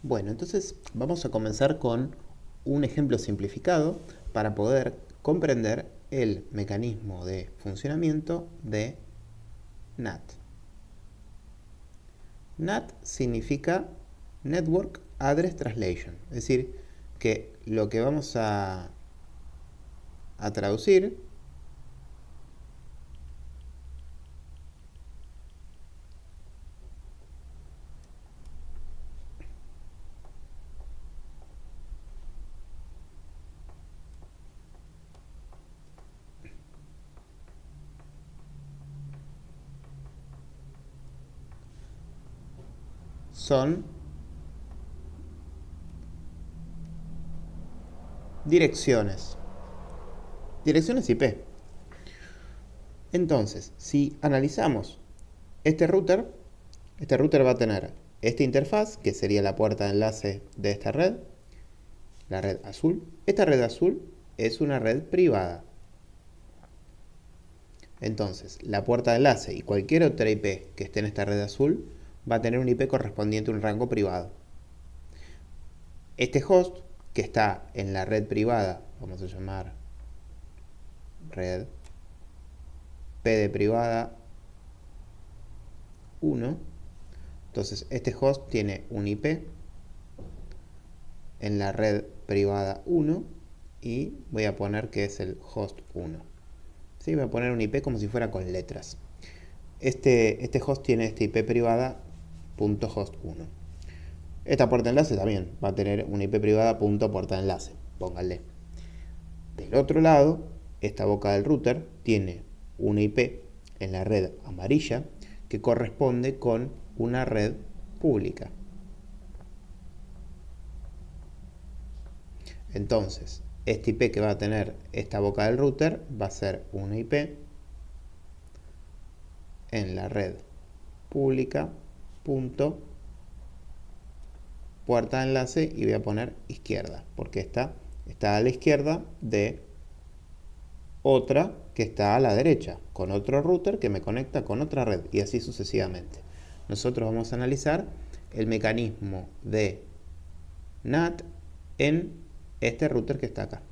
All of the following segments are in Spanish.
Bueno, entonces vamos a comenzar con un ejemplo simplificado para poder comprender el mecanismo de funcionamiento de NAT. NAT significa Network Address Translation, es decir, que lo que vamos a traducir son direcciones, direcciones IP. Entonces, si analizamos este router va a tener esta interfaz, que sería la puerta de enlace de esta red, la red azul. Esta red azul es una red privada. Entonces, la puerta de enlace y cualquier otra IP que esté en esta red azul va a tener un IP correspondiente a un rango privado. Este host que está en la red privada, vamos a llamar red P de privada 1. Entonces, este host tiene un IP en la red privada 1 y voy a poner que es el host 1. ¿Sí? Voy a poner un IP como si fuera con letras. Este host tiene esta IP privada .host 1. Esta puerta de enlace también va a tener una IP privada .puerta de enlace. Pónganle. Del otro lado, esta boca del router tiene una IP en la red amarilla que corresponde con una red pública. Entonces, este IP que va a tener esta boca del router va a ser una IP en la red pública puerta de enlace y voy a poner izquierda, porque esta está a la izquierda de otra que está a la derecha, con otro router que me conecta con otra red, y así sucesivamente. Nosotros vamos a analizar el mecanismo de NAT en este router que está acá.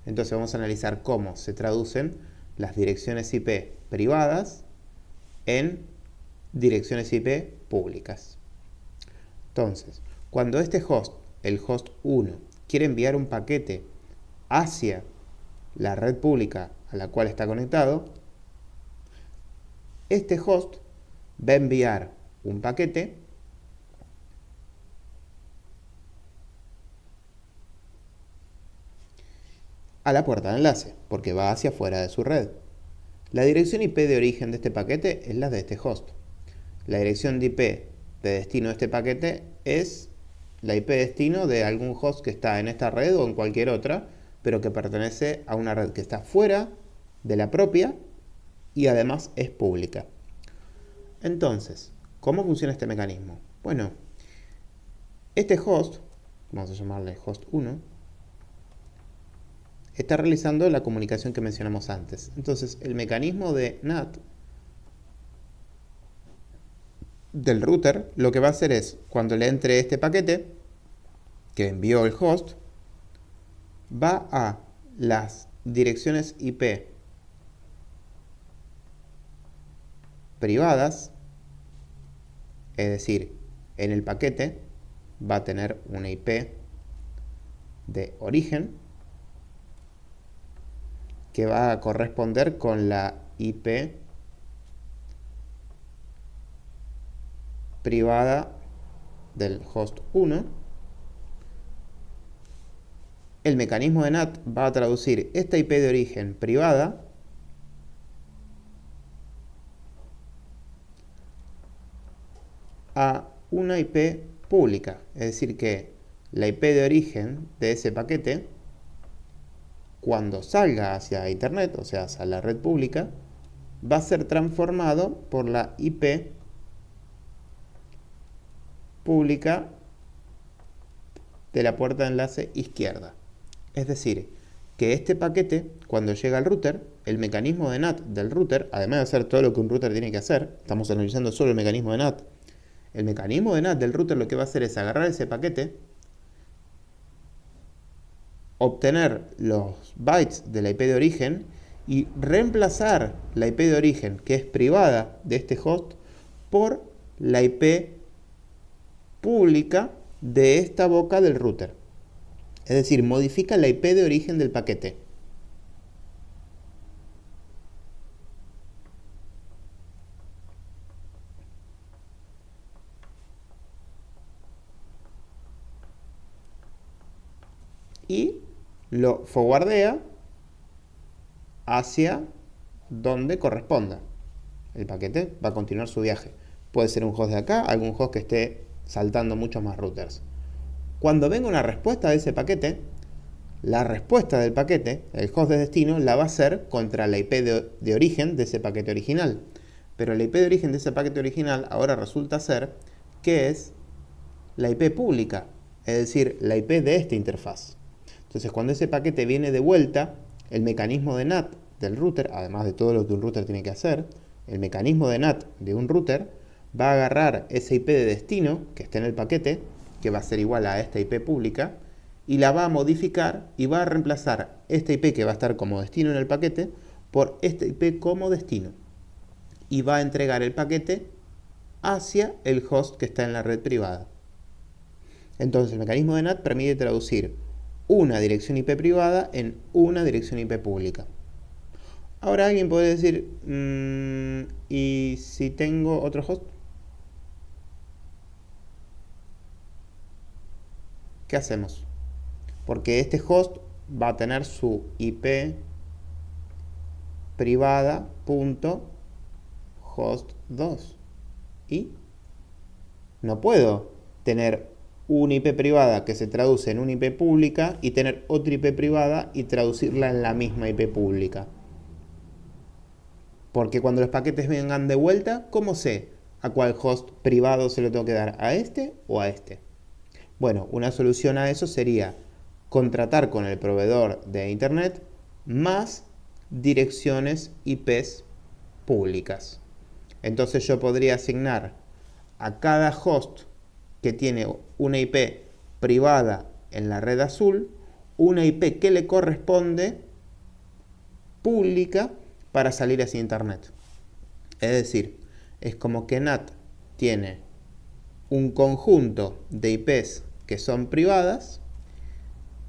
Entonces vamos a analizar cómo se traducen las direcciones IP privadas en direcciones IP públicas. Entonces, cuando este host, el host 1, quiere enviar un paquete hacia la red pública a la cual está conectado, este host va a enviar un paquete a la puerta de enlace, porque va hacia afuera de su red. La dirección IP de origen de este paquete es la de este host. La dirección de IP de destino de este paquete es la IP de destino de algún host que está en esta red o en cualquier otra, pero que pertenece a una red que está fuera de la propia y además es pública. Entonces, ¿cómo funciona este mecanismo? Bueno, este host, vamos a llamarle host 1, está realizando la comunicación que mencionamos antes. Entonces, el mecanismo de NAT del router lo que va a hacer es, cuando le entre este paquete que envió el host, va a las direcciones IP privadas, es decir, en el paquete va a tener una IP de origen que va a corresponder con la IP privada del host 1. El mecanismo de NAT va a traducir esta IP de origen privada a una IP pública, es decir que la IP de origen de ese paquete, cuando salga hacia internet, o sea, hacia la red pública, va a ser transformado por la IP pública de la puerta de enlace izquierda. Es decir, que este paquete, cuando llega al router, el mecanismo de NAT del router, además de hacer todo lo que un router tiene que hacer, estamos analizando solo el mecanismo de NAT, El mecanismo de NAT del router lo que va a hacer es agarrar ese paquete, obtener los bytes de la IP de origen y reemplazar la IP de origen, que es privada de este host, por la IP pública de esta boca del router. Es decir, modifica la IP de origen del paquete. Y lo forwardea hacia donde corresponda. El paquete va a continuar su viaje. Puede ser un host de acá, algún host que esté saltando muchos más routers. Cuando venga una respuesta de ese paquete, la respuesta del paquete, el host de destino, la va a hacer contra la IP de origen de ese paquete original. Pero la IP de origen de ese paquete original ahora resulta ser que es la IP pública, es decir, la IP de esta interfaz. Entonces, cuando ese paquete viene de vuelta, el mecanismo de NAT del router, además de todo lo que un router tiene que hacer, el mecanismo de NAT de un router va a agarrar esa IP de destino que está en el paquete, que va a ser igual a esta IP pública, y la va a modificar y va a reemplazar esta IP que va a estar como destino en el paquete por esta IP como destino. Y va a entregar el paquete hacia el host que está en la red privada. Entonces, el mecanismo de NAT permite traducir una dirección IP privada en una dirección IP pública. Ahora alguien puede decir, ¿y si tengo otro host? ¿Qué hacemos? Porque este host va a tener su IP privada .host2. Y no puedo tener una IP privada que se traduce en una IP pública y tener otra IP privada y traducirla en la misma IP pública. Porque cuando los paquetes vengan de vuelta, ¿cómo sé a cuál host privado se lo tengo que dar? ¿A este o a este? Bueno, una solución a eso sería contratar con el proveedor de internet más direcciones IPs públicas. Entonces yo podría asignar a cada host que tiene una IP privada en la red azul, una IP que le corresponde pública para salir hacia internet. Es decir, es como que NAT tiene un conjunto de IPs que son privadas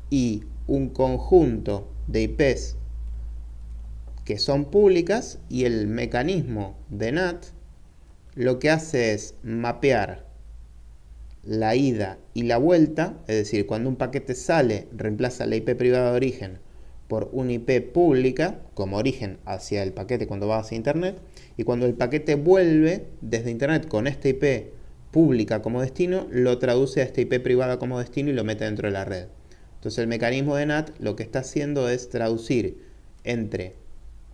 y un conjunto de IPs que son públicas, y el mecanismo de NAT lo que hace es mapear la ida y la vuelta, es decir, cuando un paquete sale, reemplaza la IP privada de origen por una IP pública como origen hacia el paquete cuando va hacia internet, y cuando el paquete vuelve desde internet con esta IP pública como destino, lo traduce a esta IP privada como destino y lo mete dentro de la red. Entonces el mecanismo de NAT lo que está haciendo es traducir entre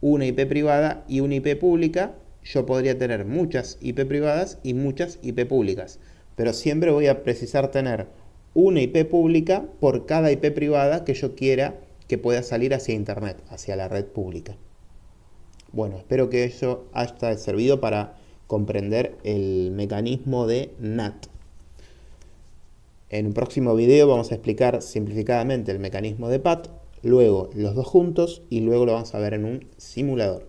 una IP privada y una IP pública. Yo podría tener muchas IP privadas y muchas IP públicas, pero siempre voy a precisar tener una IP pública por cada IP privada que yo quiera que pueda salir hacia internet, hacia la red pública. Bueno, espero que eso haya servido para comprender el mecanismo de NAT. En un próximo video vamos a explicar simplificadamente el mecanismo de PAT, luego los dos juntos y luego lo vamos a ver en un simulador.